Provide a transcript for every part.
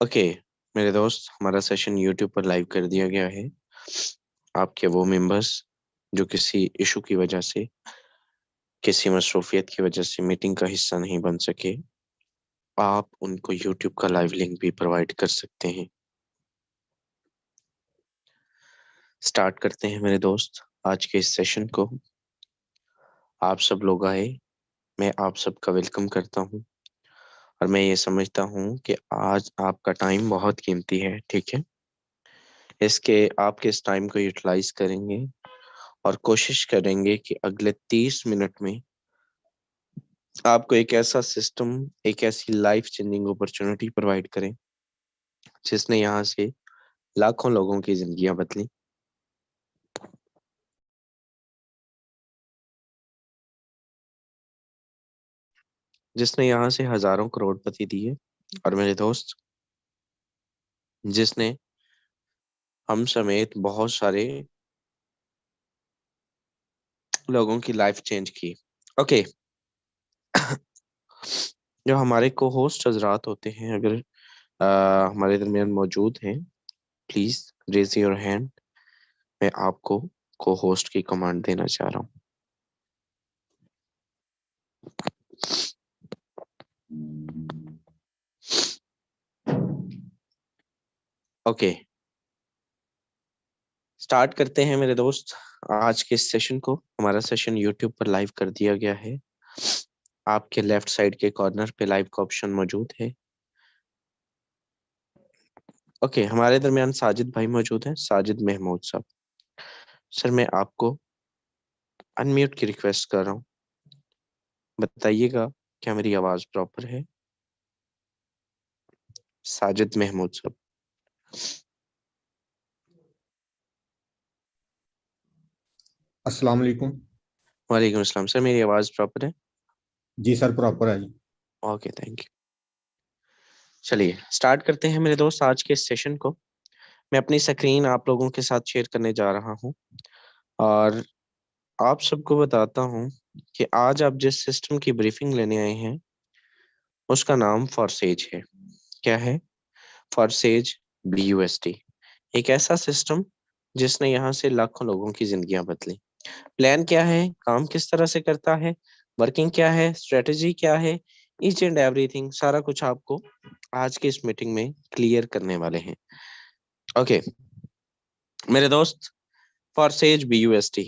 Okay मेरे दोस्त, हमारा सेशन यूट्यूब पर लाइव कर दिया गया है। आपके वो मेंबर्स जो किसी इशू की वजह से, किसी मसरूफियत की वजह से मीटिंग का हिस्सा नहीं बन सके, आप उनको यूट्यूब का लाइव लिंक भी प्रोवाइड कर सकते हैं। स्टार्ट करते हैं मेरे दोस्त आज के इस सेशन को। आप सब लोग आए, मैं आप सबका वेलकम करता हूँ। और मैं ये समझता हूँ कि आज आपका टाइम बहुत कीमती है, ठीक है। इसके आपके इस टाइम को यूटिलाइज करेंगे और कोशिश करेंगे कि अगले 30 मिनट में आपको एक ऐसा सिस्टम, एक ऐसी लाइफ चेंजिंग अपॉर्चुनिटी प्रोवाइड करें जिसने यहाँ से लाखों लोगों की जिंदगियां बदली, जिसने यहाँ से हजारों करोड़पति दिए, और मेरे दोस्त जिसने हम समेत बहुत सारे लोगों की लाइफ चेंज की। ओके, जो हमारे को होस्ट हजरात होते हैं, अगर हमारे दरमियान मौजूद हैं, प्लीज रेज योर हैंड। मैं आपको को होस्ट की कमांड देना चाह रहा हूँ। ओके, स्टार्ट करते हैं मेरे दोस्त आज के इस सेशन को। हमारा सेशन यूट्यूब पर लाइव कर दिया गया है। आपके लेफ्ट साइड के कॉर्नर पे लाइव का ऑप्शन मौजूद है। ओके, हमारे दरमियान साजिद भाई मौजूद हैं, साजिद महमूद साहब। सर, मैं आपको अनम्यूट की रिक्वेस्ट कर रहा हूँ, बताइएगा क्या मेरी आवाज प्रॉपर है। साजिद महमूद साहब। अस्सलाम वालेकुम। वालेकुम अस्सलाम। सर, मेरी आवाज प्रॉपर है? जी सर, प्रॉपर है जी। Okay, thank you. चलिए स्टार्ट करते हैं मेरे दोस्त आज के इस सेशन को। मैं अपनी स्क्रीन आप लोगों के साथ शेयर करने जा रहा हूँ और आप सबको बताता हूँ कि आज आप जिस सिस्टम की ब्रीफिंग लेने आए हैं उसका नाम फॉरसेज है। क्या है? फॉरसेज BUSD। एक ऐसा सिस्टम जिसने यहाँ से लाखों लोगों की जिंदगियां बदली। प्लान क्या है, काम किस तरह से करता है, वर्किंग क्या है, स्ट्रेटजी क्या है, ईच एंड एवरीथिंग सारा कुछ आपको आज की इस मीटिंग में क्लियर करने वाले हैं। ओके मेरे दोस्त, फॉरसेज BUSD।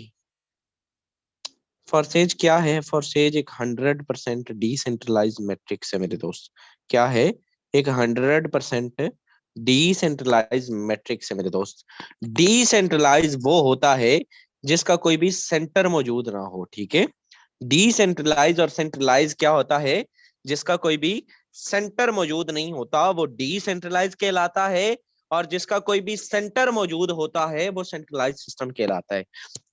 फॉरसेज क्या है? फॉरसेज एक 100% डिसेंट्रलाइज मैट्रिक्स है मेरे दोस्त। क्या है? एक 100% डिसेंट्रलाइज मैट्रिक्स है मेरे दोस्त। डिसेंट्रलाइज वो होता है जिसका कोई भी सेंटर मौजूद ना हो, ठीक है। डिसेंट्रलाइज और सेंट्रलाइज क्या होता है? जिसका कोई भी सेंटर मौजूद नहीं होता वो डिसेंट्रलाइज कहलाता है, और जिसका कोई भी सेंटर मौजूद होता है वो सेंट्रलाइज सिस्टम कहलाता है।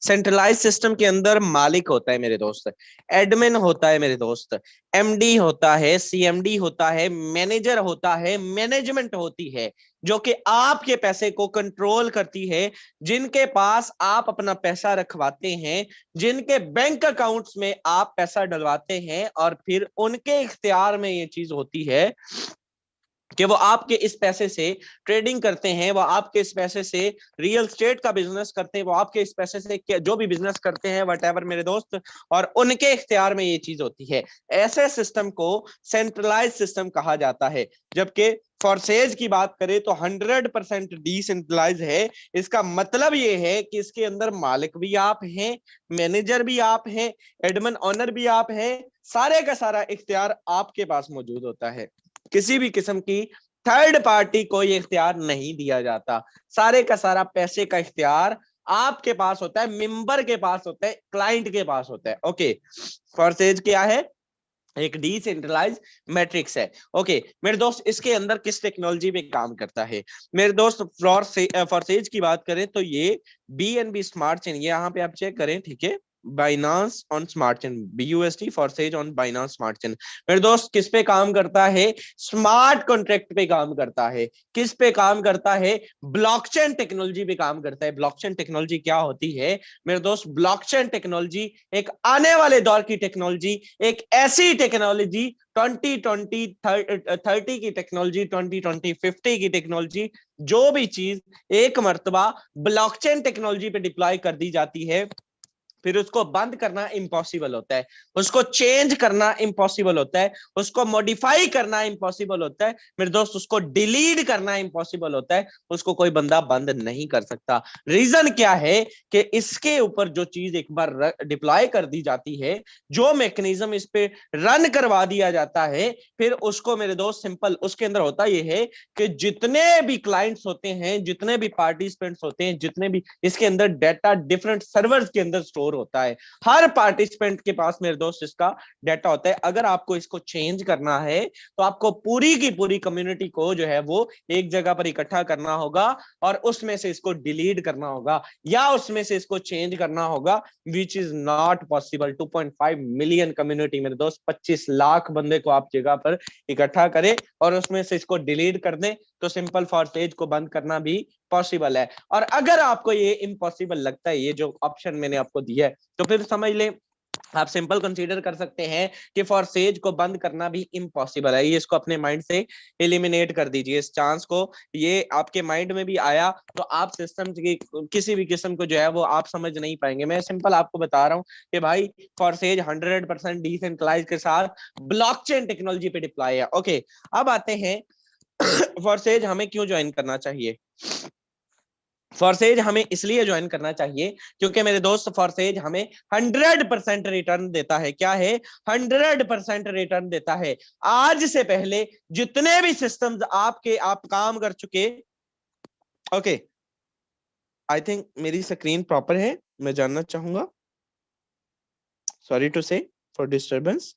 सेंट्रलाइज सिस्टम के अंदर मालिक होता है मेरे दोस्त, एडमिन होता है मेरे दोस्त, MD होता है, CMD होता है, मैनेजर होता है, मैनेजमेंट होती है जो कि आपके पैसे को कंट्रोल करती है, जिनके पास आप अपना पैसा रखवाते हैं, जिनके बैंक अकाउंट्स में आप पैसा डलवाते हैं, और फिर उनके इख्तियार में ये चीज होती है कि वो आपके इस पैसे से ट्रेडिंग करते हैं, वो आपके इस पैसे से रियल स्टेट का बिजनेस करते हैं, वो आपके इस पैसे से जो भी बिजनेस करते हैं वट मेरे दोस्त, और उनके इख्तियार में ये चीज होती है। ऐसे सिस्टम को सेंट्रलाइज सिस्टम कहा जाता है। जबकि फॉरसेज की बात करें तो 100% डिसेंट्रलाइज है। इसका मतलब ये है कि इसके अंदर मालिक भी आप हैं, मैनेजर भी आप हैं, एडमिन ऑनर भी आप हैं, सारे का सारा इख्तियार आपके पास मौजूद होता है। किसी भी किस्म की थर्ड पार्टी को ये इख्तियार नहीं दिया जाता। सारे का सारा पैसे का इख्तियार आपके पास होता है, मेंबर के पास होता है, क्लाइंट के पास होता है। ओके, फॉरसेज क्या है? एक डिसेंट्रलाइज मैट्रिक्स है। ओके मेरे दोस्त, इसके अंदर किस टेक्नोलॉजी पे काम करता है मेरे दोस्त? फॉरसेज की बात करें तो ये BNB स्मार्ट चेन, यहाँ पे आप चेक करें, ठीक है। Binance on smart chain, BUSD Forsage on Binance smart chain. मेरे दोस्त किस पे काम करता है? स्मार्ट कॉन्ट्रैक्ट पे काम करता है। किस पे काम करता है? ब्लॉकचेन टेक्नोलॉजी पे काम करता है। ब्लॉकचेन टेक्नोलॉजी क्या होती है मेरे दोस्त? ब्लॉकचेन टेक्नोलॉजी एक आने वाले दौर की टेक्नोलॉजी, एक ऐसी टेक्नोलॉजी 2020 30 की टेक्नोलॉजी, 2020 50 की टेक्नोलॉजी, जो भी चीज एक मर्तबा ब्लॉकचेन टेक्नोलॉजी पे डिप्लॉय कर दी जाती है, फिर उसको बंद करना इम्पॉसिबल होता है, उसको चेंज करना इम्पॉसिबल होता है, उसको मॉडिफाई करना इम्पॉसिबल होता है मेरे दोस्त, उसको डिलीट करना इम्पॉसिबल होता है, उसको कोई बंदा बंद नहीं कर सकता। रीजन क्या है कि इसके ऊपर जो चीज एक बार डिप्लॉय कर दी जाती है, जो मैकेनिज्म इस पे रन करवा दिया जाता है, फिर उसको मेरे दोस्त सिंपल उसके अंदर होता यह है कि जितने भी क्लाइंट्स होते हैं, जितने भी पार्टिसिपेंट्स होते हैं, जितने भी इसके अंदर डाटा डिफरेंट सर्वर्स के अंदर स्टोर होता है, हर पार्टिसिपेंट के पास मेरे दोस्त इसका डाटा होता है। अगर आपको इसको चेंज करना है तो आपको पूरी की पूरी कम्युनिटी को जो है वो एक जगह पर इकट्ठा करना होगा और उसमें से इसको डिलीट करना होगा या उसमें से इसको चेंज करना होगा, which is not possible. 2.5 million community मेरे दोस्त, 25 लाख बंदे को आप जगह पर इकट्ठा करें और उसमें से इसको डिलीट कर दें तो सिंपल फॉरसेज को बंद करना भी पॉसिबल है। और अगर आपको ये इम्पॉसिबल लगता है, ये जो ऑप्शन मैंने आपको दिया है, तो फिर समझ लें आप सिंपल कंसीडर कर सकते हैं कि फॉरसेज को बंद करना भी इम्पॉसिबल है। ये इसको अपने माइंड से एलिमिनेट कर दीजिए इस चांस को। ये आपके माइंड में भी आया तो आप सिस्टम की किसी भी किस्म को जो है वो आप समझ नहीं पाएंगे। मैं सिंपल आपको बता रहा हूं कि भाई फॉरसेज 100% डिसेंट्रलाइज के साथ ब्लॉकचेन टेक्नोलॉजी पे डिप्लॉय है। ओके, अब आते हैं फॉरसेज हमें क्यों ज्वाइन करना चाहिए। फॉरसेज हमें इसलिए ज्वाइन करना चाहिए क्योंकि मेरे दोस्त फॉरसेज हमें 100% रिटर्न देता है। क्या है? 100% रिटर्न देता है। आज से पहले जितने भी सिस्टम्स आप काम कर चुके, ओके आई थिंक मेरी स्क्रीन प्रॉपर है, मैं जानना चाहूंगा, सॉरी टू से फॉर डिस्टर्बेंस।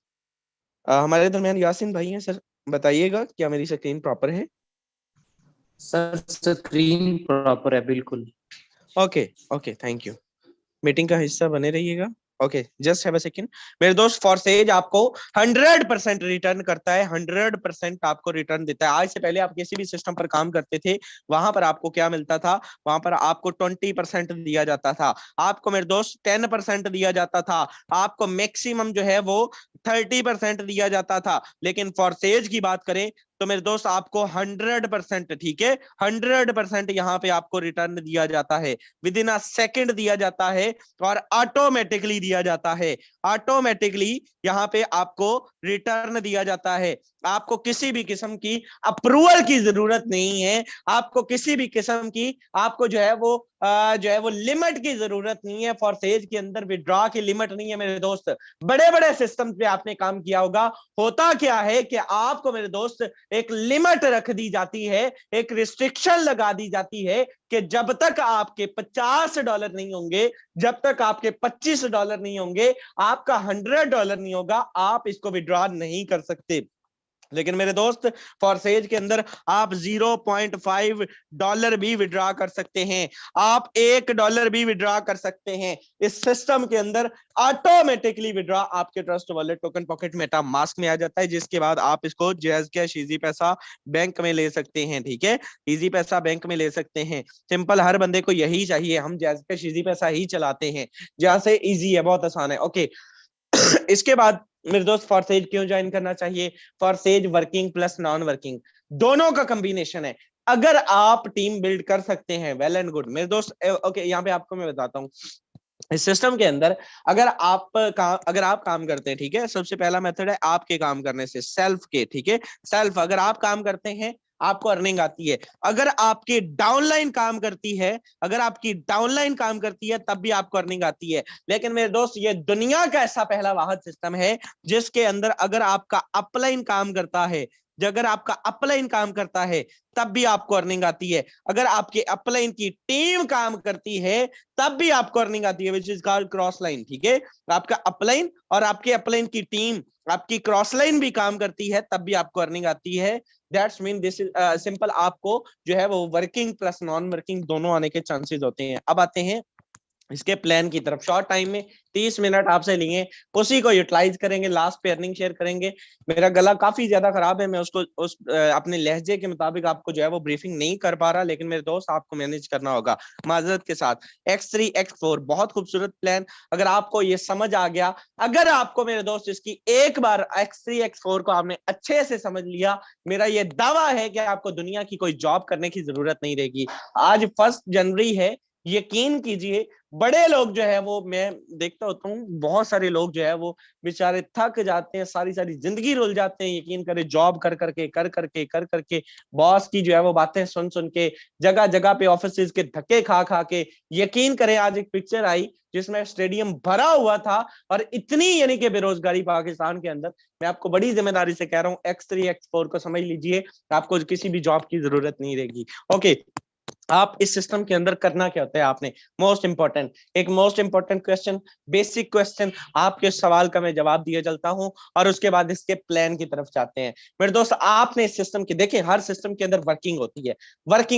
हमारे दरमियान यासिन भाई हैं सर, बताइएगा क्या मेरी स्क्रीन प्रॉपर है? सर स्क्रीन प्रॉपर है बिल्कुल। Okay okay, thank you. Meeting का हिस्सा बने रहिएगा। Okay, just have a second. मेरे दोस्त फॉरसेज आपको 100% रिटर्न करता है, 100% आपको रिटर्न देता है। आज से पहले आप किसी भी सिस्टम पर काम करते थे, वहां पर आपको क्या मिलता था? वहां पर आपको 20% दिया जाता था, आपको मेरे दोस्त 10% दिया जाता था, आपको मैक्सिमम जो है वो 30% दिया जाता था। लेकिन फॉरसेज की बात करें तो मेरे दोस्त आपको 100%, ठीक है, 100% यहाँ पे आपको रिटर्न दिया जाता है, विद इन अ सेकेंड दिया जाता है और ऑटोमेटिकली दिया जाता है। ऑटोमेटिकली यहाँ पे आपको रिटर्न दिया जाता है। आपको किसी भी किस्म की अप्रूवल की जरूरत नहीं है, आपको किसी भी किस्म की आपको जो है वो लिमिट की जरूरत नहीं है। फॉरसेज के अंदर विड्रॉ की लिमिट नहीं है मेरे दोस्त। बड़े बड़े सिस्टम पे आपने काम किया होगा, होता क्या है कि आपको मेरे दोस्त एक लिमिट रख दी जाती है, एक रिस्ट्रिक्शन लगा दी जाती है कि जब तक आपके $50 नहीं होंगे, जब तक आपके $25 नहीं होंगे, आपका $100 नहीं होगा, आप इसको विड्रॉ नहीं कर सकते। लेकिन मेरे दोस्त फॉरसेज के अंदर आप $0.5 भी विड्रॉ कर सकते हैं, आप $1 भी विड्रॉ कर सकते हैं। इस सिस्टम के अंदर ऑटोमेटिकली विड्रॉ आपके trust wallet token pocket Meta mask में आ जाता है, जिसके बाद आप इसको जैज कैश इजी पैसा बैंक में ले सकते हैं। ठीक है, इजी पैसा बैंक में ले सकते हैं। सिंपल, हर बंदे को यही चाहिए, हम जैज कैश इजी पैसा ही चलाते हैं, जहां से इजी है, बहुत आसान है। ओके इसके बाद मेरे दोस्त फॉरसेज क्यों ज्वाइन करना चाहिए? फॉरसेज वर्किंग प्लस नॉन वर्किंग दोनों का कॉम्बिनेशन है। अगर आप टीम बिल्ड कर सकते हैं, वेल एंड गुड मेरे दोस्त। ओके, यहाँ पे आपको मैं बताता हूँ, इस सिस्टम के अंदर अगर आप काम करते हैं, ठीक है, सबसे पहला मेथड है आपके काम करने से, सेल्फ के, ठीक है, सेल्फ अगर आप काम करते हैं आपको अर्निंग आती है। अगर आपकी डाउनलाइन काम करती है, अगर आपकी डाउनलाइन काम करती है तब भी आपको अर्निंग आती है। लेकिन मेरे दोस्त ये दुनिया का ऐसा पहला वाहिद सिस्टम है जिसके अंदर अगर आपका अपलाइन काम करता है, अगर आपका अपलाइन काम करता है तब भी आपको अर्निंग आती है। अगर आपके अपलाइन की टीम काम करती है तब भी आपको अर्निंग आती है, which is called cross line. ठीक है, आपका अपलाइन और आपके अपलाइन की टीम, आपकी क्रॉस लाइन भी काम करती है तब भी आपको अर्निंग आती है। That's mean this is simple, आपको जो है वो वर्किंग प्लस नॉन वर्किंग दोनों आने के चांसेस होते हैं। अब आते हैं इसके प्लान की तरफ। शॉर्ट टाइम में 30 मिनट आपसे लिए, उसी को यूटिलाइज करेंगे, लास्ट पे अर्निंग शेयर करेंगे। मेरा गला काफी ज्यादा खराब है, मैं उसको अपने लहजे के मुताबिक आपको जो है वो ब्रीफिंग नहीं कर पा रहा, लेकिन मेरे दोस्त आपको मैनेज करना होगा माजरत के साथ। X3 X4 बहुत खूबसूरत प्लान, अगर आपको ये समझ आ गया, अगर आपको मेरे दोस्त इसकी एक बार X3 X4 को आपने अच्छे से समझ लिया, मेरा ये दावा है कि आपको दुनिया की कोई जॉब करने की जरूरत नहीं रहेगी। आज 1 जनवरी है, यकीन कीजिए बड़े लोग जो है वो, मैं देखता होता हूँ बहुत सारे लोग जो है वो बेचारे थक जाते हैं, सारी सारी जिंदगी रुल जाते हैं, यकीन करें, जॉब कर करके बॉस की जो है वो बातें सुन सुन के, जगह जगह पे ऑफिस के धक्के खा खा के। यकीन करें आज एक पिक्चर आई जिसमें स्टेडियम भरा हुआ था, और इतनी यानी कि बेरोजगारी पाकिस्तान के अंदर। मैं आपको बड़ी जिम्मेदारी से कह रहा हूँ, X3 X4 को समझ लीजिए, आपको किसी भी जॉब की जरूरत नहीं रहेगी। ओके, आप इस सिस्टम के अंदर करना क्या होता है, आपने most important question, basic question, आपके सवाल का मैं जवाब दिया चलता हूं, और उसके बाद इसके प्लान की तरफ जाते हैं। मेरे दोस्त, आपने इस सिस्टम की, देखिए हर सिस्टम के अंदर वर्किंग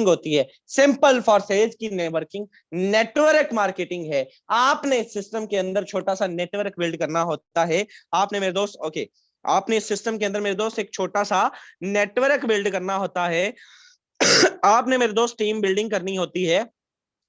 होती है। सिंपल फॉर सेल्स की नेटवर्किंग, नेटवर्क मार्केटिंग है। आपने इस सिस्टम के अंदर छोटा सा नेटवर्क बिल्ड करना होता है। आपने मेरे दोस्त, ओके, आपने इस सिस्टम के अंदर मेरे दोस्त एक छोटा सा नेटवर्क बिल्ड करना होता है। आपने मेरे दोस्त टीम बिल्डिंग करनी होती है।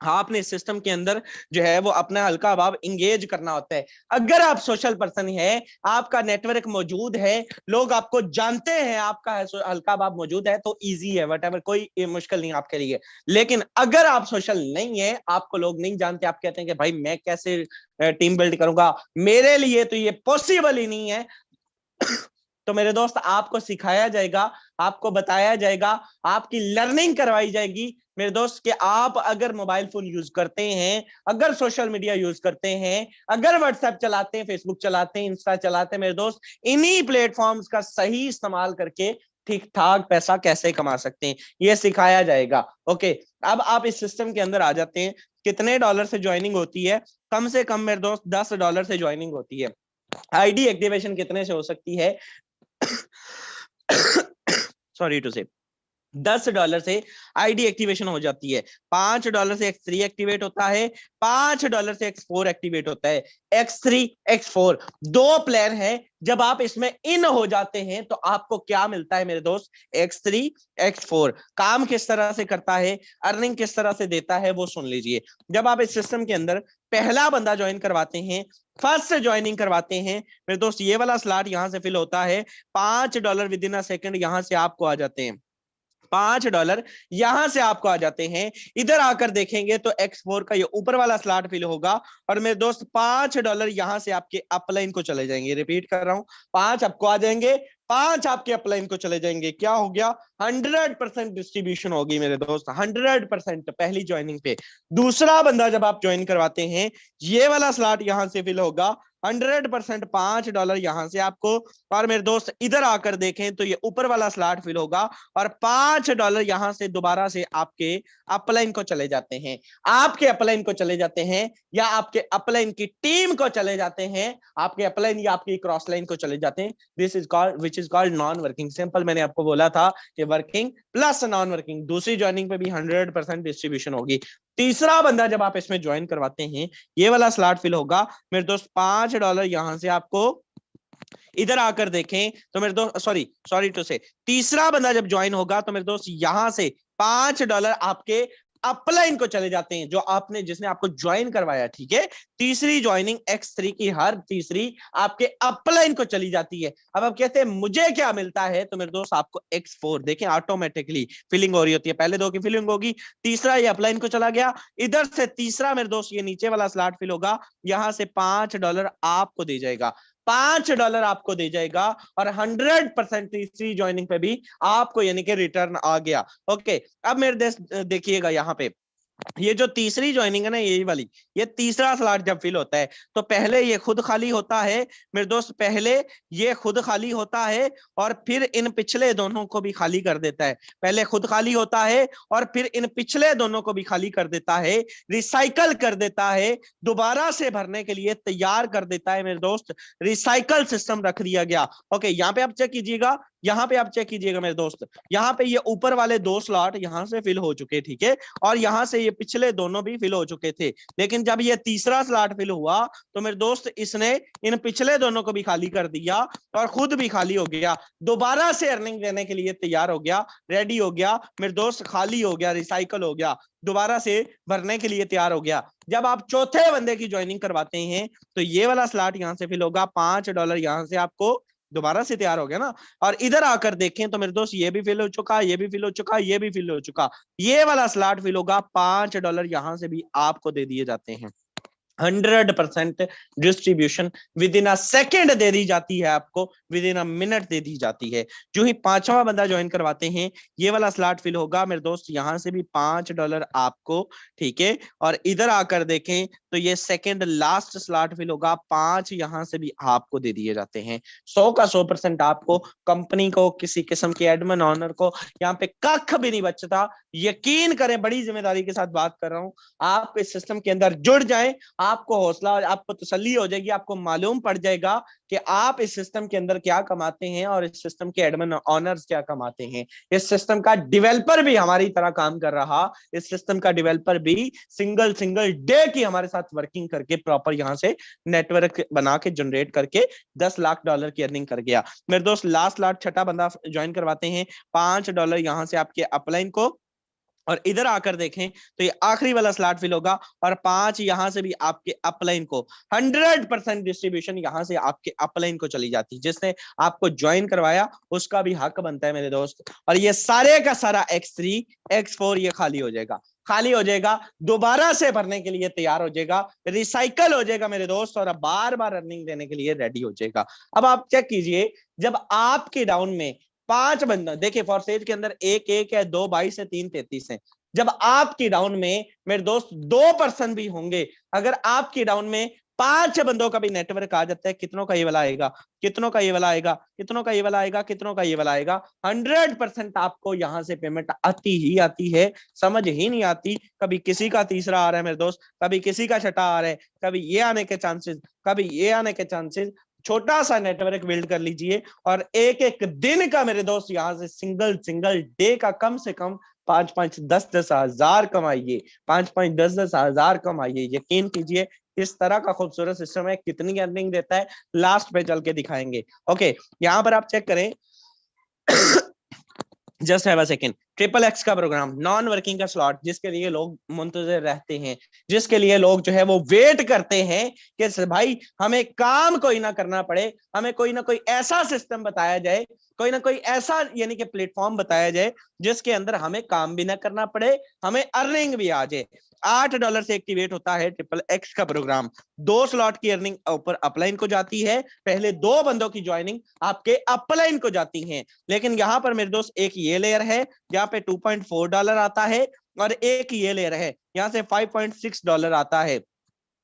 आपने इस सिस्टम के अंदर जो है वो अपना हल्का भाव इंगेज करना होता है। अगर आप सोशल पर्सन है, आपका नेटवर्क मौजूद है, लोग आपको जानते हैं, आपका हल्का भाव मौजूद है, तो इजी है, वट एवर, कोई मुश्किल नहीं आपके लिए। लेकिन अगर आप सोशल नहीं है, आपको लोग नहीं जानते, आप कहते हैं कि भाई मैं कैसे टीम बिल्ड करूंगा, मेरे लिए तो ये पॉसिबल ही नहीं है, तो मेरे दोस्त आपको सिखाया जाएगा, आपको बताया जाएगा, आपकी लर्निंग करवाई जाएगी मेरे दोस्त, कि आप अगर मोबाइल फोन यूज करते हैं, अगर सोशल मीडिया यूज करते हैं, अगर व्हाट्सएप चलाते हैं, फेसबुक चलाते हैं, इंस्टा चलाते हैं, मेरे दोस्त इन्हीं प्लेटफॉर्म्स का सही इस्तेमाल करके ठीक ठाक पैसा कैसे कमा सकते हैं, ये सिखाया जाएगा। ओके, अब आप इस सिस्टम के अंदर आ जाते हैं। कितने डॉलर से ज्वाइनिंग होती है? कम से कम मेरे दोस्त $10 से ज्वाइनिंग होती है। आईडी एक्टिवेशन कितने से हो सकती है? सॉरी टू से, $10 से आईडी एक्टिवेशन हो जाती है। $5 से X3 एक्टिवेट होता है, $5 से X4 एक्टिवेट होता है। X3 X4 दो प्लान है। जब आप इसमें इन हो जाते हैं तो आपको क्या मिलता है मेरे दोस्त? X3 X4 काम किस तरह से करता है, अर्निंग किस तरह से देता है, वो सुन लीजिए। जब आप इस सिस्टम के अंदर पहला बंदा ज्वाइन करवाते हैं, फर्स्ट ज्वाइनिंग करवाते हैं मेरे दोस्त, ये वाला स्लॉट यहां से फिल होता है। $5 विद इन अ सेकंड यहां से आपको आ जाते हैं। $5 यहां से आपको आ जाते हैं। इधर आकर देखेंगे तो X4 का ये ऊपर वाला स्लॉट फिल होगा, और मेरे दोस्त $5 यहां से आपके अपलाइन को चले जाएंगे। रिपीट कर रहा हूं, 5 आपको आ जाएंगे, 5 आपके अपलाइन को चले जाएंगे। क्या हो गया? 100% डिस्ट्रीब्यूशन होगी मेरे दोस्त, 100% पहली ज्वाइनिंग पे। दूसरा बंदा जब आप ज्वाइन करवाते हैं, ये वाला स्लॉट यहां से फिल होगा, 100% $5 यहां से आपको। और मेरे दोस्त इधर आकर देखें तो ये ऊपर वाला स्लॉट फिल होगा, और $5 यहां से दोबारा से आपके अपलाइन को चले जाते हैं। आपके अपलाइन को चले जाते हैं, या आपके अपलाइन की टीम को चले जाते हैं, आपके अपलाइन या आपकी क्रॉस लाइन को चले जाते हैं। This is called, which is called non working. Simple, मैंने आपको बोला था कि वर्किंग प्लस नॉन वर्किंग, दूसरी ज्वाइनिंग पे भी 100% डिस्ट्रीब्यूशन होगी। तीसरा बंदा जब आप इसमें ज्वाइन करवाते हैं, ये वाला स्लॉट फिल होगा मेरे दोस्त, $5 यहां से आपको। इधर आकर देखें तो मेरे दोस्त, सॉरी टू से, तीसरा बंदा जब ज्वाइन होगा तो मेरे दोस्त यहां से $5 आपके अपलाइन को चले जाते हैं, जो आपने, जिसने आपको ज्वाइन करवाया, ठीक है। तीसरी ज्वाइनिंग X3 की हर तीसरी आपके अपलाइन को चली जाती है। अब आप कहते हैं मुझे क्या मिलता है, तो मेरे दोस्त आपको X4 देखें ऑटोमेटिकली फिलिंग हो रही होती है। पहले दो की फिलिंग होगी, तीसरा ये अपलाइन को चला गया, इधर से तीसरा मेरे दोस्त ये नीचे वाला स्लॉट फिल होगा, यहां से $5 आपको दे जाएगा, $5 आपको दे जाएगा, और 100% तीसरी ज्वाइनिंग पे भी आपको यानी कि रिटर्न आ गया। ओके, अब मेरे देखिएगा यहाँ पे, ये जो तीसरी ज्वाइनिंग है ना, यही वाली, ये तीसरा स्लॉट जब फिल होता है तो पहले ये खुद खाली होता है मेरे दोस्त, पहले ये खुद खाली होता है, और फिर इन पिछले दोनों को भी खाली कर देता है। पहले खुद खाली होता है और फिर इन पिछले दोनों को भी खाली कर देता है, रिसाइकल कर देता है, दोबारा से भरने के लिए तैयार कर देता है मेरे दोस्त। रिसाइकल सिस्टम रख दिया गया। ओके, यहाँ पे आप चेक कीजिएगा, यहाँ पे आप चेक कीजिएगा मेरे दोस्त, यहाँ पे ये ऊपर वाले दो स्लॉट यहाँ से फिल हो चुके, ठीक है, और यहाँ से ये पिछले दोनों भी फिल हो चुके थे, लेकिन जब ये तीसरा स्लॉट फिल हुआ तो मेरे दोस्त इसने इन पिछले दोनों को भी खाली कर दिया और खुद भी खाली हो गया, दोबारा से अर्निंग देने के लिए तैयार हो गया, रेडी हो गया मेरे दोस्त, खाली हो गया, रिसाइकल हो गया, दोबारा से भरने के लिए तैयार हो गया। जब आप चौथे बंदे की ज्वाइनिंग करवाते हैं तो ये वाला स्लॉट यहां से फिल होगा, $5 यहां से आपको दोबारा से तैयार हो गया ना। और इधर आकर देखें तो मेरे दोस्त ये भी फिल हो चुका, ये भी फिल हो चुका, ये भी फिल हो चुका, ये वाला स्लॉट फिल होगा, $5 यहां से भी आपको दे दिए जाते हैं। 100% distribution within a second दे दी जाती है आपको, विद इन अ मिनट दे दी जाती है। जो ही पांचवा बंदा ज्वाइन करवाते हैं ये वाला स्लॉट फिल होगा मेरे दोस्त, यहां से भी $5 आपको, ठीक है। और इधर आकर देखें तो ये सेकेंड लास्ट स्लॉट फिल होगा, 5 यहां से भी आपको दे दिए जाते हैं। 100 का 100% आपको, कंपनी को, किसी किस्म के एडमिन ऑनर को यहाँ पे कख भी नहीं बचता। यकीन करें, बड़ी जिम्मेदारी के साथ बात कर रहा हूं, आप इस सिस्टम के अंदर जुड़ जाएं, आपको हौसला, आपको तसल्ली हो जाएगी, आपको मालूम पड़ जाएगा कि आप इस सिस्टम के अंदर क्या कमाते हैं और इस सिस्टम के एडमिन ऑनर्स क्या कमाते हैं। इस सिस्टम का डेवलपर भी हमारी तरह काम कर रहा, इस सिस्टम का डेवलपर भी सिंगल डे की हमारे साथ वर्किंग करके प्रॉपर यहां से नेटवर्क बना के जनरेट करके $10 लाख की अर्निंग कर गया। मेरे दोस्त लास्ट छठा बंदा ज्वाइन करवाते हैं, $5 यहां से आपके अपलाइन को, और इधर आकर देखें तो ये आखिरी वाला स्लॉट फिल होगा और 5 यहां से भी आपके अपलाइन को। 100% डिस्ट्रीब्यूशन यहां से आपके अपलाइन को चली जाती है, जिसने आपको ज्वाइन करवाया उसका भी हक बनता है मेरे दोस्त। और ये सारे का सारा X3 X4 ये खाली हो जाएगा, खाली हो जाएगा, दोबारा से भरने के लिए तैयार हो जाएगा, रिसाइकल हो जाएगा मेरे दोस्त, और अब बार बार अर्निंग देने के लिए रेडी हो जाएगा। अब आप चेक कीजिए, जब आपके डाउन में 5 बंदा, देखिए फॉरसेज के अंदर 1 है, 2 22 है, 3 33 है। जब आपकी डाउन में मेरे दोस्त 2% भी होंगे, अगर आपकी डाउन में 5 बंदों का भी नेटवर्क आ जाता है, कितनों का ये वाला आएगा, कितनों का ये वाला आएगा, कितनों का ये वाला आएगा, कितनों का ये वाला आएगा। 100% आपको यहां से पेमेंट आती ही आती है, समझ ही नहीं आती। कभी किसी का तीसरा आ रहा है मेरे दोस्त, कभी किसी का छठा आ रहा है, कभी ये आने के चांसेस, कभी ये आने के चांसेस। छोटा सा नेटवर्क बिल्ड कर लीजिए और एक एक दिन का मेरे दोस्त यहां से सिंगल डे का कम से कम 5 10 हजार कमाइए, 5 10 हजार कमाइए। यकीन कीजिए इस तरह का खूबसूरत सिस्टम है, कितनी अर्निंग देता है लास्ट पे चल के दिखाएंगे। ओके, यहां पर आप चेक करें just have a second. XXX का प्रोग्राम, नॉन वर्किंग का स्लॉट, जिसके लिए लोग मुंतजर रहते हैं, जिसके लिए लोग जो है वो वेट करते हैं कि भाई हमें काम कोई ना करना पड़े, हमें कोई ना कोई ऐसा सिस्टम बताया जाए, कोई ना कोई ऐसा यानी कि प्लेटफॉर्म बताया जाए जिसके अंदर हमें काम भी ना करना पड़े, हमें अर्निंग भी आ जाए। $8 से एक्टिवेट होता है XXX का प्रोग्राम। 2 स्लॉट की अर्निंग ऊपर अपलाइन को जाती है, पहले 2 बंदों की ज्वाइनिंग आपके अपलाइन को जाती है। लेकिन यहां पर मेरे दोस्त एक ये लेयर है जहां पे $2.4 आता है, और एक ये लेयर है यहां से $5.6 आता है।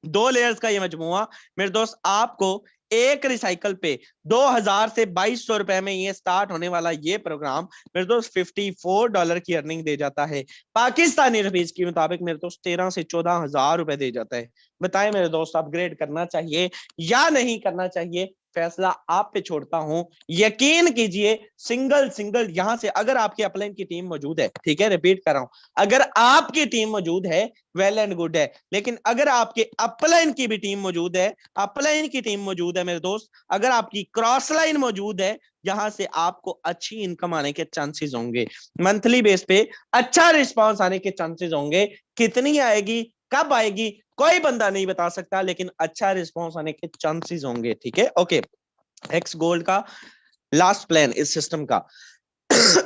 2 लेयर्स का ये मजमुआ मेरे दोस्त आपको एक रिसाइकल पे 2000 से 2200 रुपए में ये स्टार्ट होने वाला ये प्रोग्राम मेरे दोस्त $54 की अर्निंग दे जाता है। पाकिस्तानी रुपीज के मुताबिक मेरे दोस्त 13 से 14 हजार रुपए दे जाता है। बताएं मेरे दोस्त, अपग्रेड करना चाहिए या नहीं करना चाहिए, फैसला आप पे छोड़ता हूं। यकीन कीजिए सिंगल यहां से अगर आपके अपलाइन की टीम मौजूद है, ठीक है, रिपीट कर रहा हूं, अगर आपकी टीम मौजूद है वेल एंड गुड है, लेकिन अगर आपके अपलाइन की भी टीम मौजूद है, अपलाइन की टीम मौजूद है मेरे दोस्त, अगर आपकी क्रॉस लाइन मौजूद है, यहां से आपको अच्छी इनकम आने के चांसेस होंगे, मंथली बेस पे अच्छा रिस्पांस आने के चांसेस होंगे। कितनी आएगी, कब आएगी, कोई बंदा नहीं बता सकता, लेकिन अच्छा रिस्पांस आने के चांसेस होंगे, ठीक है। ओके, एक्स गोल्ड का लास्ट प्लान इस सिस्टम का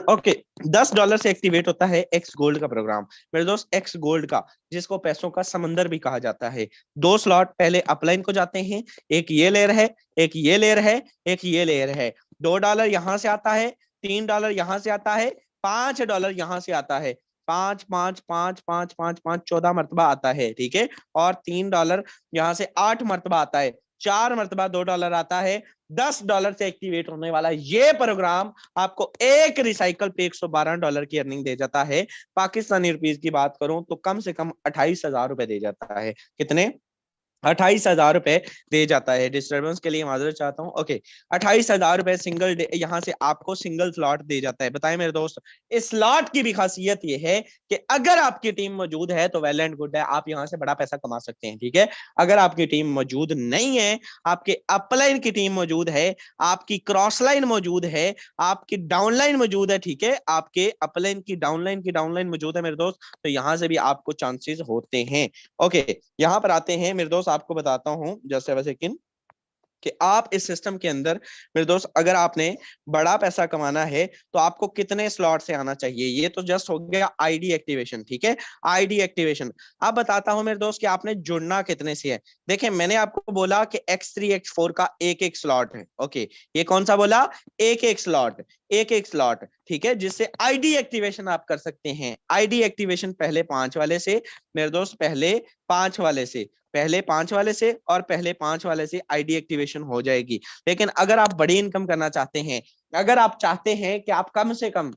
ओके, $10 से एक्टिवेट होता है एक्स गोल्ड का प्रोग्राम मेरे दोस्त। एक्स गोल्ड का, जिसको पैसों का समंदर भी कहा जाता है, 2 स्लॉट पहले अपलाइन को जाते हैं, एक ये लेयर है, एक ये लेयर है, एक ये लेयर है। $2 यहां से आता है, $3 यहां से आता है, $5 यहां से आता है, 5 5 5 5 5 5 14 मरतबा आता है, ठीक है। और $3 यहां से 8 मरतबा आता है, 4 मरतबा $2 आता है। $10 से एक्टिवेट होने वाला ये प्रोग्राम आपको एक रिसाइकल पे $112 की अर्निंग दे जाता है। पाकिस्तानी रुपीज की बात करूं तो कम से कम 28,000 रुपए दे जाता है। कितने? 28,000 रुपए दे जाता है। डिस्टर्बेंस के लिए माजरत चाहता हूँ। ओके, 28,000 रुपए सिंगल डे यहाँ से आपको सिंगल स्लॉट दे जाता है। बताएं मेरे दोस्त, इस स्लॉट की भी खासियत ये है कि अगर आपकी टीम मौजूद है तो वेल एंड गुड है, आप यहाँ से बड़ा पैसा कमा सकते हैं, ठीक है। अगर आपकी टीम मौजूद नहीं है, आपके अपलाइन की टीम मौजूद है, आपकी क्रॉस लाइन मौजूद है, आपकी डाउनलाइन मौजूद है, ठीक है, आपके अपलाइन की डाउनलाइन मौजूद है मेरे दोस्त, तो यहाँ से भी आपको चांसेस होते हैं। ओके, यहाँ पर आते हैं मेरे दोस्त, आपको बताता हूं जैसे वैसे कि आप इस सिस्टम के अंदर मेरे दोस्त, अगर आपने बड़ा पैसा कमाना है तो आपको कितने स्लॉट से आना चाहिए। ये तो जस्ट हो गया आईडी एक्टिवेशन, ठीक है, आईडी एक्टिवेशन। अब बताता हूं मेरे दोस्त कि आपने जुड़ना कितने से है। देखें, मैंने आपको बोला कि X3 X4 का एक एक स्लॉट है। ओके, ये कौन सा बोला, एक एक स्लॉट, ठीक है, जिससे आईडी एक्टिवेशन आप कर सकते हैं। आईडी एक्टिवेशन पहले 5 वाले से मेरे दोस्त, पहले 5 वाले से, पहले 5 वाले से और पहले 5 वाले से आईडी एक्टिवेशन हो जाएगी। लेकिन अगर आप बड़ी इनकम करना चाहते हैं, अगर आप चाहते हैं कि आप कम से कम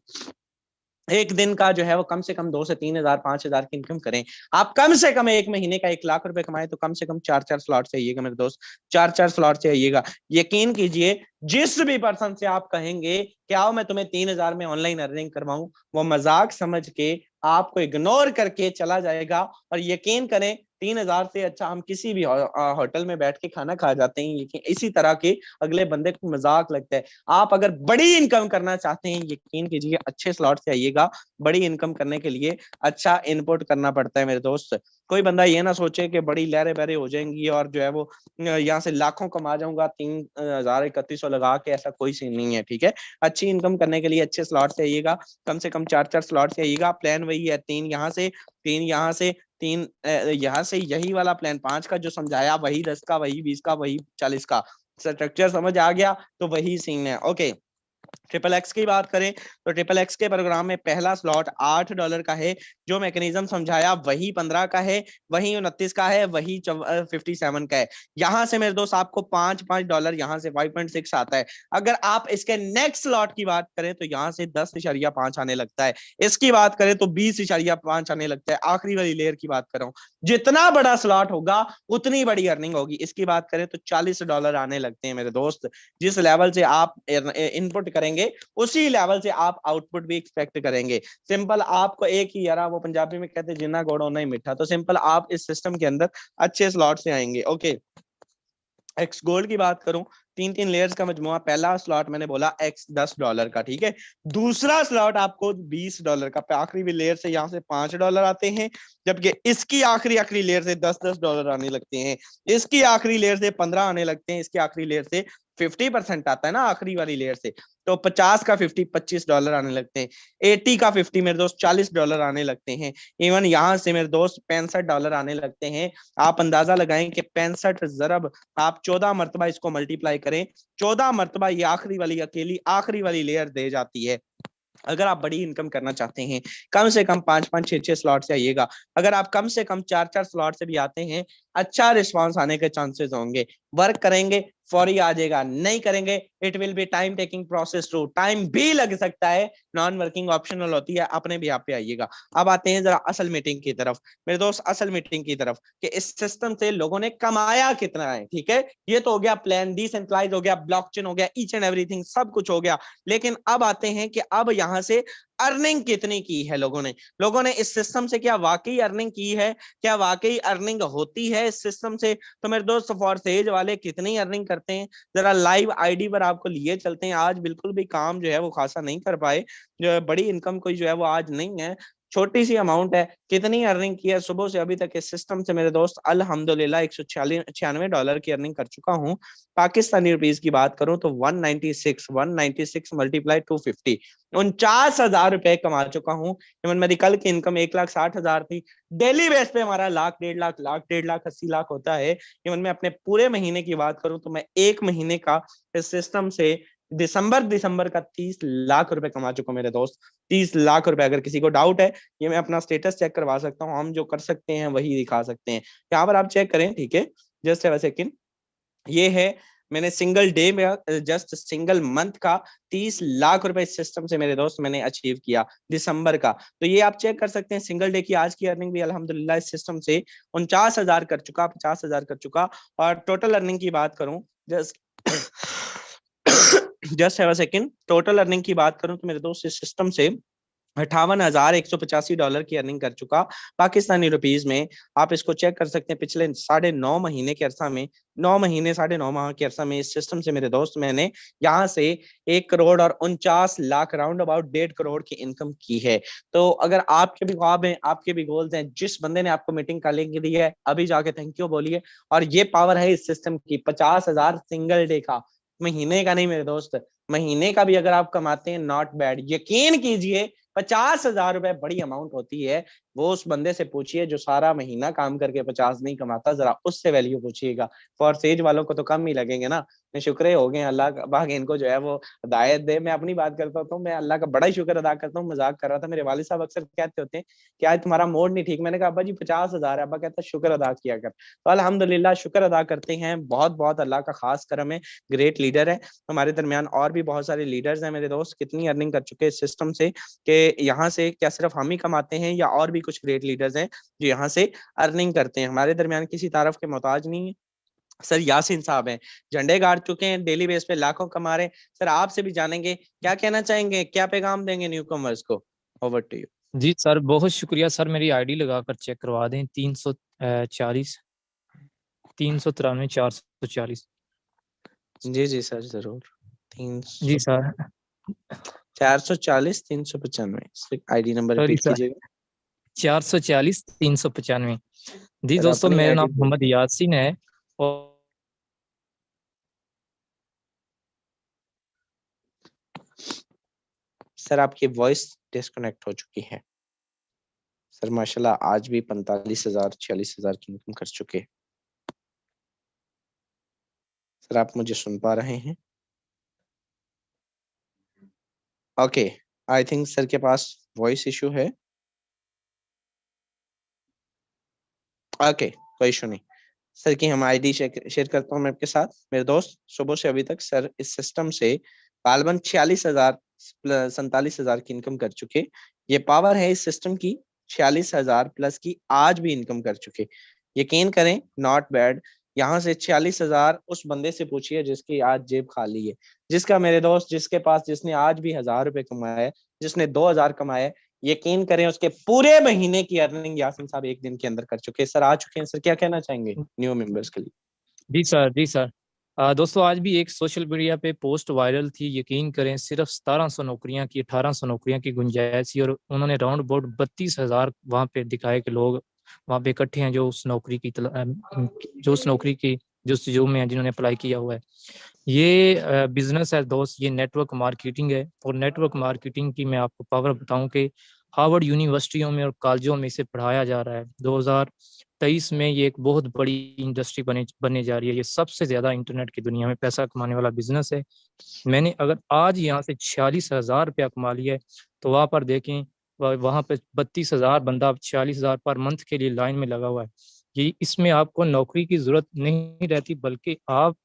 एक दिन का जो है वो कम से कम 2 से 3 हजार 5 हजार की इनकम करें, आप कम से कम एक महीने का 1 लाख रुपए कमाए, तो कम से कम 4 स्लॉट से आइएगा मेरे दोस्त, 4 स्लॉट से आइएगा। यकीन कीजिए, जिस भी पर्सन से आप कहेंगे कि आओ मैं तुम्हें 3 हजार में ऑनलाइन अर्निंग करवाऊं, वो मजाक समझ के आपको इग्नोर करके चला जाएगा। और यकीन करें, 3 हजार से अच्छा हम किसी भी होटल में बैठ के खाना खा जाते हैं, लेकिन इसी तरह के अगले बंदे को मजाक लगता है। आप अगर बड़ी इनकम करना चाहते हैं, यकीन कीजिए अच्छे स्लॉट से आइएगा। बड़ी इनकम करने के लिए अच्छा इनपुट करना पड़ता है मेरे दोस्त। कोई बंदा ये ना सोचे कि बड़ी लहरे बहरे हो जाएंगी और जो है वो यहाँ से लाखों कमा जाऊंगा 3,000 3100 लगा के, ऐसा कोई सीन नहीं है, ठीक है। अच्छी इनकम करने के लिए अच्छे स्लॉट से आइएगा, कम से कम 4 स्लॉट से आइएगा। प्लान वही है, 3 यहाँ से, 3 यहाँ से, 3 यहाँ से, यही वाला प्लान 5 का जो समझाया, वही 10 का, वही 20 का, वही 40 का स्ट्रक्चर समझ आ गया, तो वही सीन है। ओके, XXX की बात करें तो XXX के प्रोग्राम में पहला स्लॉट $8 का है। जो मैकेनिज्म समझाया वही 15 का है, वही 29 का है, वही 57 का है। यहां से मेरे दोस्त आपको $5 यहाँ से 5.6 आता है। अगर आप इसके नेक्स्ट स्लॉट की बात करें तो यहाँ से 10.5 आने लगता है। इसकी बात करें तो 20.5 आने लगता है। आखिरी वाली लेयर की बात कर रहा हूँ, जितना बड़ा स्लॉट होगा उतनी बड़ी अर्निंग होगी। इसकी बात करें तो $40 आने लगते हैं मेरे दोस्त। जिस लेवल से आप इनपुट करेंगे उसी लेवल से आप आउटपुट भी एक्सपेक्ट करेंगे। सिंपल, आपको एक ही, यारा वो पंजाबी में कहते हैं जिन्ना गुड़ उन्ना ही मीठा, तो सिंपल आप इस सिस्टम के अंदर अच्छे स्लॉट से आएंगे। ओके, एक्स गोल्ड की बात करूं, 3 लेयर्स का मजमुआ। पहला स्लॉट मैंने बोला एक्स $10 का, ठीक है। दूसरा स्लॉट आपको $20 का, आखिरी लेयर से यहाँ से $5 आते हैं, जबकि इसकी आखिरी लेयर से $10 आने लगते हैं। इसकी आखिरी लेयर से 15 आने लगते हैं। इसकी आखिरी लेयर से 50% आता है ना आखिरी वाली लेयर से, तो 50 का 50 $25 आने लगते हैं। 80 का 50 मेरे दोस्त $40 आने लगते हैं। इवन यहाँ से मेरे दोस्त $65 आने लगते हैं। आप अंदाजा लगाएं कि 65 ज़रब आप 14 मरतबा इसको मल्टीप्लाई करें, 14 मरतबा ये आखिरी वाली अकेली आखिरी वाली लेयर दे जाती है। अगर आप बड़ी इनकम करना चाहते हैं, कम से कम 5-5 6-6 स्लॉट से आइएगा। अगर आप कम से कम 4-4 स्लॉट से भी आते हैं, अच्छा रिस्पांस आने के चांसेस होंगे। वर्क करेंगे फौरी आ जाएगा, नहीं करेंगे it will be time taking process to, time भी लग सकता है। नॉन वर्किंग ऑप्शनल होती है, अपने भी आप पे आइएगा। अब आते हैं जरा असल मीटिंग की तरफ मेरे दोस्त, असल मीटिंग की तरफ कि इस सिस्टम से लोगों ने कमाया कितना है, ठीक है। ये तो हो गया प्लान, डिसेंट्रलाइज हो गया, ब्लॉकचेन हो गया, ईच एंड एवरीथिंग सब कुछ हो गया। लेकिन अब आते हैं कि अब यहाँ से अर्निंग कितनी की है लोगों ने इस सिस्टम से, क्या वाकई अर्निंग की है, क्या वाकई अर्निंग होती है इस सिस्टम से। तो मेरे दोस्त फॉरसेज वाले कितनी अर्निंग करते हैं, जरा लाइव आईडी पर आपको लिए चलते हैं। आज बिल्कुल भी काम जो है वो खासा नहीं कर पाए, जो बड़ी इनकम कोई जो है वो आज नहीं है, छोटी सी अमाउंट है। कितनी अर्निंग की है सुबह से अभी तक इस सिस्टम से मेरे दोस्त, अल्हम्दुलिल्लाह $196 की अर्निंग कर चुका हूँ। पाकिस्तानी रुपीज की बात करूं तो 196 मल्टीप्लाई 250, 49,000 रुपए कमा चुका हूँ। इवन मेरी कल की इनकम 1,60,000 थी। डेली बेस पे हमारा लाख 1.5 लाख 80 लाख होता है। इवन मैं अपने पूरे महीने की बात करूं तो मैं एक महीने का इस सिस्टम से दिसंबर का 30 लाख रुपए कमा चुका हूं मेरे दोस्त। 30 लाख रुपए, अगर किसी को डाउट है ये मैं अपना स्टेटस चेक करवा सकता हूँ, हम जो कर सकते हैं वही दिखा सकते हैं। यहाँ पर आप चेक करें, ठीक है, जस्ट वैसे ये है मैंने सिंगल डे में जस्ट सिंगल मंथ का 30 लाख रुपए इस सिस्टम से मेरे दोस्त मैंने अचीव किया दिसंबर का। तो ये आप चेक कर सकते हैं, सिंगल डे की आज की अर्निंग भी अल्हम्दुलिल्लाह इस सिस्टम से 49,000 कर चुका, 50,000 कर चुका। और टोटल अर्निंग की बात करूं, just just have a second, total earning की बात करूं तो मेरे दोस्त इस सिस्टम से $58,185 की अर्निंग कर चुका पाकिस्तानी रुपीज में। आप इसको चेक कर सकते हैं, पिछले 9.5 महीने के अरसा में, 9 महीने 9.5 माह के अरसा में इस सिस्टम से मेरे दोस्त मैंने यहाँ से 1,49,00,000 राउंड अबाउट 1.5 करोड़ की इनकम की है। तो अगर आपके भी ख्वाब हैं, आपके भी गोल्स हैं, जिस बंदे ने आपको मीटिंग का लिंक दी है अभी जाके थैंक यू बोलिए। और ये पावर है इस सिस्टम की, 50,000 सिंगल डे का, महीने का नहीं मेरे दोस्त, महीने का भी अगर आप कमाते हैं नॉट बैड। यकीन कीजिए 50,000 रुपए बड़ी अमाउंट होती है। वो उस बंदे से पूछिए जो सारा महीना काम करके 50 नहीं कमाता, जरा उससे वैल्यू पूछिएगा। फॉर सेज वालों को तो कम ही लगेंगे ना। शुक्र हो गए अल्लाह बाग इनको जो है वो हिदायत दे। मैं अपनी बात करता हूँ तो मैं अल्लाह का बड़ा ही शुक्र अदा करता हूँ। मजाक कर रहा था, मेरे वालिद साहब अक्सर कहते होते हैं कि आज तुम्हारा मूड नहीं ठीक। मैंने कहा अब्बा जी 50,000 है। अब्बा कहता शुक्र अदा किया कर। तो अल्हम्दुलिल्लाह शुक्र अदा करते हैं, बहुत बहुत अल्लाह का खास करम है, ग्रेट लीडर है हमारे दरमियान। और भी बहुत सारे लीडर्स हैं मेरे दोस्त, कितनी अर्निंग कर चुके हैं इस सिस्टम से कि यहाँ से क्या सिर्फ हम ही कमाते हैं या और भी कुछ ग्रेट लीडर्स हैं जो यहाँ से अर्निंग करते हैं। हमारे दरमियान किसी तारफ के मोहताज नहीं है। सर यासीन साहब हैं, झंडे गाड़ चुके हैं, डेली बेस पे लाखों कमा रहे हैं। सर आपसे भी जानेंगे क्या कहना चाहेंगे, क्या पैगाम देंगे न्यू कमर्स को। Over to you. जी सर, बहुत शुक्रिया सर। मेरी आईडी लगाकर चेक करवा दें। 340 393 440। जी जी सर जरूर। जी sir. 440 395 ID number sorry repeat sir, कीजिएगा। 440 395। जी सर दोस्तों, अपनी मेरा नाम आईडी। मोहम्मद यासीन है और सर आपकी वॉइस डिस्कनेक्ट हो चुकी है। सर माशाल्लाह आज भी 45,000 46,000 की इनकम कर चुके। सर आप मुझे सुन पा रहे हैं? ओके, आई थिंक सर के पास वॉइस इशू है। ओके, कोई इशू नहीं। सर की हम आईडी शेयर करता हूँ मैं आपके साथ। मेरे दोस्त सुबह से अभी तक सर इस सिस्टम से गालबन 46,000 47,000 की इनकम कर चुके। ये पावर है इस सिस्टम की, 46,000 प्लस की आज भी इनकम कर चुके। यकीन करें नॉट बैड। यहाँ से 46,000 उस बंदे से पूछिए जिसकी आज जेब खाली है, जिसका मेरे दोस्त जिसके पास जिसने आज भी 1,000 रुपए कमाए, जिसने 2,000 कमाए। यकीन करें उसके पूरे महीने की अर्निंग यासिन साहब एक दिन के अंदर कर चुके। सर आ चुके हैं। सर क्या कहना चाहेंगे न्यू मेंबर्स के लिए? जी सर, जी सर। दोस्तों, आज भी एक सोशल मीडिया पे पोस्ट वायरल थी। यकीन करें सिर्फ 1700 नौकरियां की, 1800 नौकरियां की गुंजाइश थी और उन्होंने राउंड अबाउट 32,000 वहाँ पे दिखाए कि लोग वहाँ पे इकट्ठे हैं जो उस नौकरी की जो उस नौकरी की जो में जिन्होंने अप्लाई किया हुआ है। ये बिजनेस है दोस्त, ये नेटवर्क मार्केटिंग है। और नेटवर्क मार्केटिंग की मैं आपको पावर बताऊं कि हार्वर्ड यूनिवर्सिटियों में और कॉलेजों में इसे पढ़ाया जा रहा है। 2023 में ये एक बहुत बड़ी इंडस्ट्री बनने जा रही है। ये सबसे ज्यादा इंटरनेट की दुनिया में पैसा कमाने वाला बिजनेस है। मैंने अगर आज यहाँ से 46,000 रुपया कमा लिया है तो वहाँ पर देखें, वहाँ पे 32,000 बंदा 46,000 पर मंथ के लिए लाइन में लगा हुआ है। ये इसमें आपको नौकरी की जरूरत नहीं रहती, बल्कि आप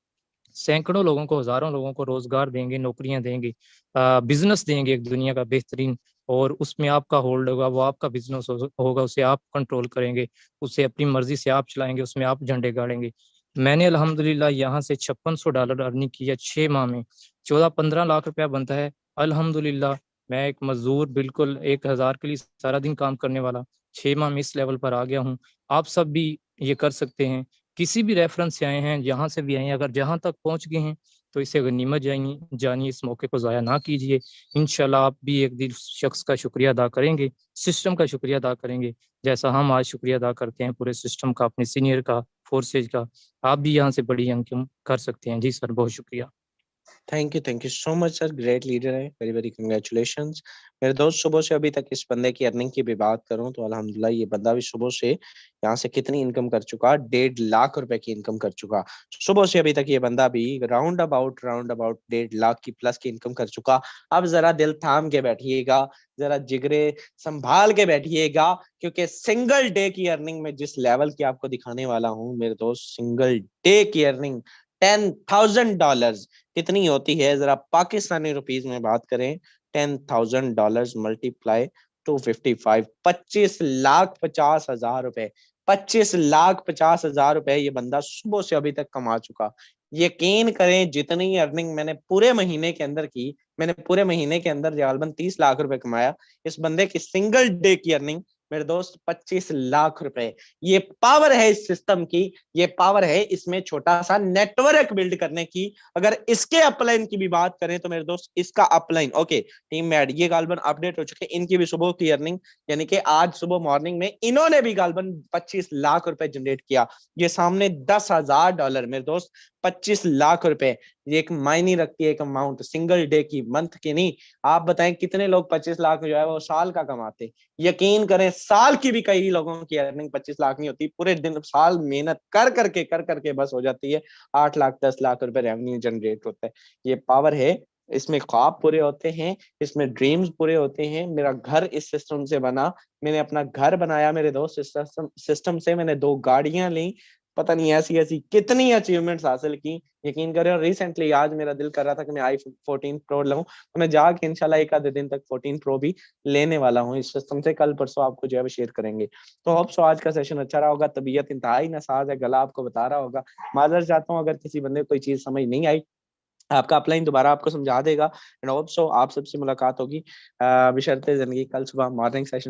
सैकड़ों लोगों को, हजारों लोगों को रोजगार देंगे, नौकरियां देंगे, बिजनेस देंगे एक दुनिया का बेहतरीन। और उसमें आपका होल्ड होगा, वो आपका बिजनेस होगा, उसे आप कंट्रोल करेंगे, उसे अपनी मर्जी से आप चलाएंगे, उसमें आप झंडे गाड़ेंगे। मैंने अल्हम्दुलिल्लाह यहाँ से $5600 अर्निंग किया 6 माह में। 14-15 लाख रुपया बनता है अल्हम्दुलिल्लाह। मैं एक मजदूर, बिल्कुल 1,000 के लिए सारा दिन काम करने वाला, 6 माह में इस लेवल पर आ गया हूँ। आप सब भी ये कर सकते हैं। किसी भी रेफरेंस से आए हैं, जहाँ से भी आए हैं, अगर जहाँ तक पहुँच गए हैं तो इसे गनीमत जानिए, इस मौके को ज़ाया ना कीजिए। इंशाल्लाह आप भी एक दिन शख्स का शुक्रिया अदा करेंगे, सिस्टम का शुक्रिया अदा करेंगे, जैसा हम आज शुक्रिया अदा करते हैं पूरे सिस्टम का, अपने सीनियर का, फोर्सेज का। आप भी यहाँ से बड़ी इनकम कर सकते हैं। जी सर, बहुत शुक्रिया। Thank you so much sir, great leader है, वेरी वेरी कंग्रेचुलेशंस। मेरे दोस्त सुबह से अभी तक इस बंदे की अर्निंग की भी बात करूं तो अल्हम्दुलिल्लाह ये बंदा भी सुबह से यहाँ से कितनी इनकम कर चुका, 1.5 लाख रुपए की इनकम कर चुका। सुबह से अभी तक ये बंदा भी राउंड अबाउट 1.5 लाख की प्लस की इनकम कर चुका। अब जरा दिल थाम के बैठिएगा, जरा जिगरे संभाल के बैठिएगा, क्योंकि सिंगल डे की अर्निंग में जिस लेवल की आपको दिखाने वाला हूँ मेरे दोस्त, सिंगल डे की अर्निंग $10,000 कितनी होती है, जरा पाकिस्तानी रुपीस में बात करें। $10,000 मल्टीप्लाई 255, 25,50,000 रुपए। 25,50,000 रुपए ये बंदा सुबह से अभी तक कमा चुका। यकीन करें जितनी अर्निंग मैंने पूरे महीने के अंदर की, मैंने पूरे महीने के अंदर तकरीबन 30 लाख रुपए कमाया। इस बंदे की सिंगल डे की अर्निंग मेरे दोस्त 25 लाख रुपए। ये पावर है इस सिस्टम की, ये पावर है इसमें छोटा सा नेटवर्क बिल्ड करने की। अगर इसके अपलाइन की भी बात करें तो मेरे दोस्त इसका अपलाइन, ओके टीम मैड ये गालबन अपडेट हो चुके, इनकी भी सुबह की अर्निंग यानी कि आज सुबह मॉर्निंग में इन्होंने भी गालबन 25 लाख रुपए जनरेट किया। ये सामने $10,000 मेरे दोस्त, 25 लाख रुपए, ये एक मायने रखती है, एक अमाउंट सिंगल डे की, मंथ की नहीं। आप बताएं कितने लोग 25 लाख जो है वो साल का कमाते। यकीन करें साल की भी कई लोगों की अर्निंग 25 लाख नहीं होती, पूरे दिन साल मेहनत कर करके बस हो जाती है 8 लाख 10 लाख रुपए रेवेन्यू जनरेट होता है। ये पावर है, इसमें ख्वाब पूरे होते हैं, इसमें ड्रीम्स पूरे होते हैं। मेरा घर इस सिस्टम से बना, मैंने अपना घर बनाया मेरे दोस्त इस सिस्टम से। मैंने 2 गाड़ियां ली, पता नहीं ऐसी ऐसी कितनी अचीवमेंट्स हासिल की। यकीन करें, और रिसेंटली आज मेरा दिल कर रहा था कि मैं i14 प्रो लूं, तो मैं जाके इंशाल्लाह एक आधे दिन तक 14 प्रो भी लेने वाला हूं इस सिस्टम से। कल परसों आपको जो है शेयर करेंगे। तो होप सो आज का सेशन अच्छा रहा होगा। तबीयत इंतहाई नासाज है, गला आपको बता रहा होगा, माजर चाहता हूँ अगर किसी बंदे को कोई चीज समझ नहीं आई। आपका अपलाइन दोबारा आपको समझा देगा। एंड होप सो आप सबसे मुलाकात होगी बशर्ते जिंदगी कल सुबह मॉर्निंग सेशन में।